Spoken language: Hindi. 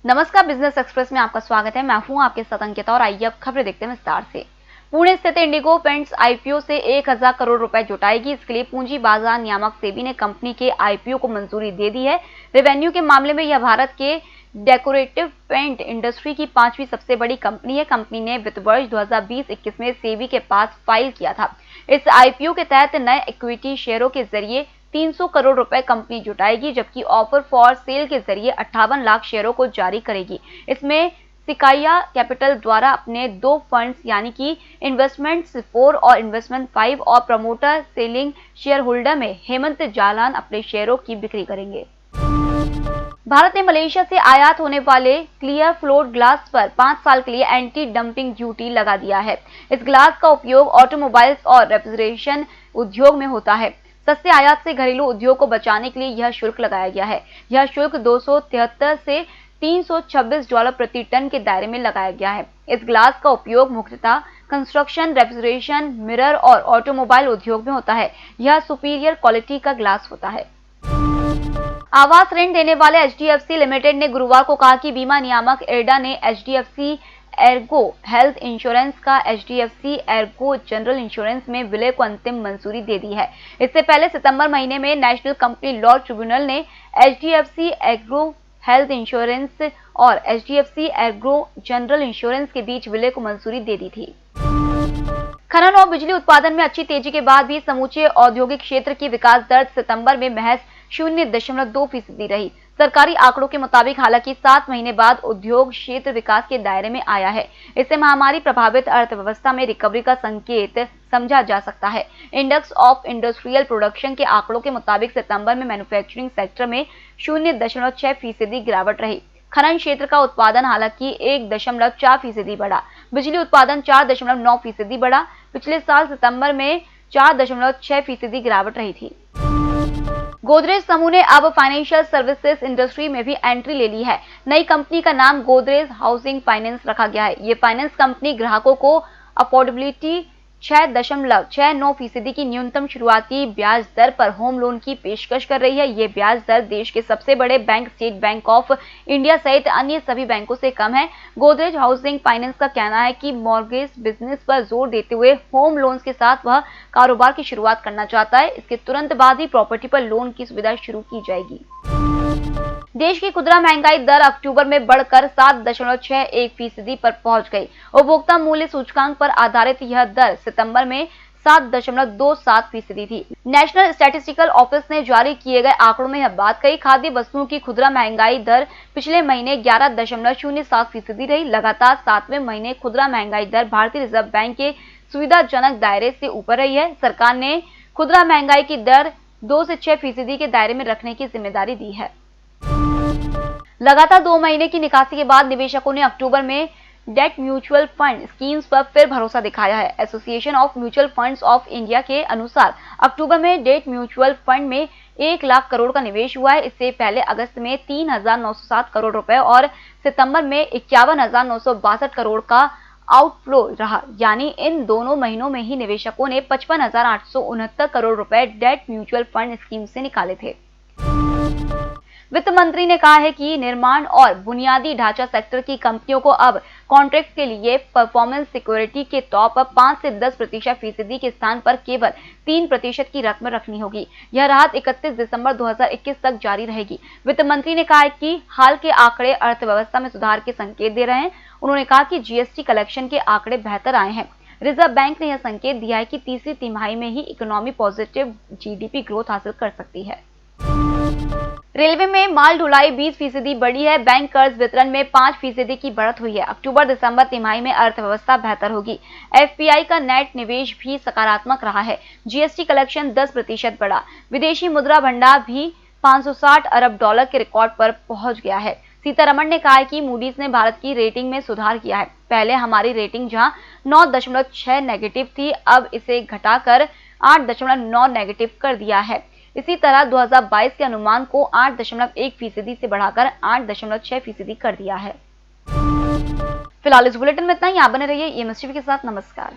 नमस्कार, बिजनेस एक्सप्रेस में आपका स्वागत है। मैं हूं आपके साथ अंकिता और आइए अब खबरें देखते हैं विस्तार से। पुणे स्थित इंडिगो पेंट्स आईपीओ से 1000 करोड़ रुपए जुटाएगी। इसके लिए पूंजी बाजार नियामक सेबी ने कंपनी के आईपीओ को मंजूरी दे दी है। रेवेन्यू के मामले में यह भारत के डेकोरेटिव पेंट इंडस्ट्री की 5वीं सबसे बड़ी कंपनी है। कंपनी ने वित्त वर्ष 2020-21 में सेबी के पास फाइल किया था। इस आईपीओ के तहत नए इक्विटी शेयरों के जरिए 300 करोड़ रुपए कंपनी जुटाएगी, जबकि ऑफर फॉर सेल के जरिए 58 लाख शेयरों को जारी करेगी। इसमें सिकाइया कैपिटल द्वारा अपने दो फंड्स यानी कि इन्वेस्टमेंट्स 4 और इन्वेस्टमेंट 5 और प्रमोटर सेलिंग शेयर होल्डर में हेमंत जालान अपने शेयरों की बिक्री करेंगे। भारत ने मलेशिया से आयात होने वाले क्लियर फ्लोर ग्लास पर 5 साल के लिए एंटी डंपिंग ड्यूटी लगा दिया है। इस ग्लास का उपयोग ऑटोमोबाइल्स और रेफ्रिजरेशन उद्योग में होता है। सस्ते आयात से घरेलू उद्योग को बचाने के लिए यह शुल्क लगाया गया है। यह शुल्क 273 से $326 प्रति टन के दायरे में लगाया गया है। इस ग्लास का उपयोग मुख्यतः कंस्ट्रक्शन, रेफ्रिजरेशन, मिरर और ऑटोमोबाइल उद्योग में होता है। यह सुपीरियर क्वालिटी का ग्लास होता है। आवास ऋण देने वाले एचडीएफसी लिमिटेड ने गुरुवार को कहा कि बीमा नियामक इरडा ने एचडीएफसी एर्गो हेल्थ इंश्योरेंस का एचडीएफसी एर्गो जनरल इंश्योरेंस में विलय को अंतिम मंजूरी दे दी है। इससे पहले सितंबर महीने में नेशनल कंपनी लॉ ट्रिब्यूनल ने एचडीएफसी एर्गो हेल्थ इंश्योरेंस और एचडीएफसी एर्गो जनरल इंश्योरेंस के बीच विलय को मंजूरी दे दी थी। खनन और बिजली उत्पादन में अच्छी तेजी के बाद भी समूचे औद्योगिक क्षेत्र की विकास दर सितंबर में महज 0.2% रही। सरकारी आंकड़ों के मुताबिक हालांकि 7 महीने बाद उद्योग क्षेत्र विकास के दायरे में आया है। इससे महामारी प्रभावित अर्थव्यवस्था में रिकवरी का संकेत समझा जा सकता है। इंडेक्स ऑफ इंडस्ट्रियल प्रोडक्शन के आंकड़ों के मुताबिक सितंबर में मैन्युफैक्चरिंग सेक्टर में 0.6% गिरावट रही। खनन क्षेत्र का उत्पादन हालांकि 1.4% बढ़ा। बिजली उत्पादन 4.9% बढ़ा। पिछले साल सितंबर में 4.6% गिरावट रही थी। गोदरेज समूह ने अब फाइनेंशियल सर्विसेज इंडस्ट्री में भी एंट्री ले ली है। नई कंपनी का नाम गोदरेज हाउसिंग फाइनेंस रखा गया है। ये फाइनेंस कंपनी ग्राहकों को अफोर्डेबिलिटी 6.69% की न्यूनतम शुरुआती ब्याज दर पर होम लोन की पेशकश कर रही है। ये ब्याज दर देश के सबसे बड़े bank state bank of India सहित अन्य सभी बैंकों से कम है। गोदरेज हाउसिंग फाइनेंस का कहना है कि मॉर्गेज बिजनेस पर जोर देते हुए होम लोन्स के साथ वह कारोबार की शुरुआत करना चाहता है। इसके तुरंत बाद ही प्रॉपर्टी पर लोन की सुविधा शुरू की जाएगी। देश की खुदरा महंगाई दर अक्टूबर में बढ़कर 7.61% पर पहुंच गई। उपभोक्ता मूल्य सूचकांक पर आधारित यह दर सितंबर में 7.27% थी। नेशनल स्टैटिस्टिकल ऑफिस ने जारी किए गए आंकड़ों में यह बात कही। खाद्य वस्तुओं की खुदरा महंगाई दर पिछले महीने 11.07% रही। लगातार 7वें महीने खुदरा महंगाई दर भारतीय रिजर्व बैंक के सुविधाजनक दायरे से ऊपर रही है। सरकार ने खुदरा महंगाई की दर 2 से 6% के दायरे में रखने की जिम्मेदारी दी है। लगातार 2 महीने की निकासी के बाद निवेशकों ने अक्टूबर में डेट म्यूचुअल फंड स्कीम्स पर फिर भरोसा दिखाया है। Association of mutual funds of India के अनुसार अक्टूबर में डेट म्यूचुअल फंड में 1 लाख करोड़ का निवेश हुआ है। इससे पहले अगस्त में 3,907 करोड़ रुपए और सितंबर में 51,962 करोड़ का आउटफ्लो रहा। यानी इन दोनों महीनों में ही निवेशकों ने 55,869 करोड़ रुपए डेट म्यूचुअल फंड स्कीम से निकाले थे। वित्त मंत्री ने कहा है कि निर्माण और बुनियादी ढांचा सेक्टर की कंपनियों को अब कॉन्ट्रैक्ट के लिए परफॉर्मेंस सिक्योरिटी के तौर पर 5 से 10% के स्थान पर केवल 3% की रकम रखनी होगी। यह राहत 31 दिसंबर 2021 तक जारी रहेगी। वित्त मंत्री ने कहा है कि हाल के आंकड़े अर्थव्यवस्था में सुधार के संकेत दे रहे हैं। उन्होंने कहा कि जीएसटी कलेक्शन के आंकड़े बेहतर आए हैं। रिजर्व बैंक ने यह संकेत दिया है कि तीसरी तिमाही में ही इकोनॉमी पॉजिटिव जीडीपी ग्रोथ हासिल कर सकती है। रेलवे में माल ढुलाई 20% बढ़ी है। बैंक कर्ज वितरण में 5% की बढ़त हुई है। अक्टूबर दिसंबर तिमाही में अर्थव्यवस्था बेहतर होगी। एफपीआई का नेट निवेश भी सकारात्मक रहा है। जीएसटी कलेक्शन 10% बढ़ा। विदेशी मुद्रा भंडार भी 560 अरब डॉलर के रिकॉर्ड पर पहुंच गया है। सीतारमण ने कहा कि मूडीज ने भारत की रेटिंग में सुधार किया है। पहले हमारी रेटिंग जहां 9.6 नेगेटिव थी, अब इसे घटाकर 8.9 नेगेटिव कर दिया है। इसी तरह 2022 के अनुमान को 8.1% से बढ़ाकर 8.6% कर दिया है। फिलहाल इस बुलेटिन में इतना ही। आप बने रहिए एमएस टीवी के साथ। नमस्कार।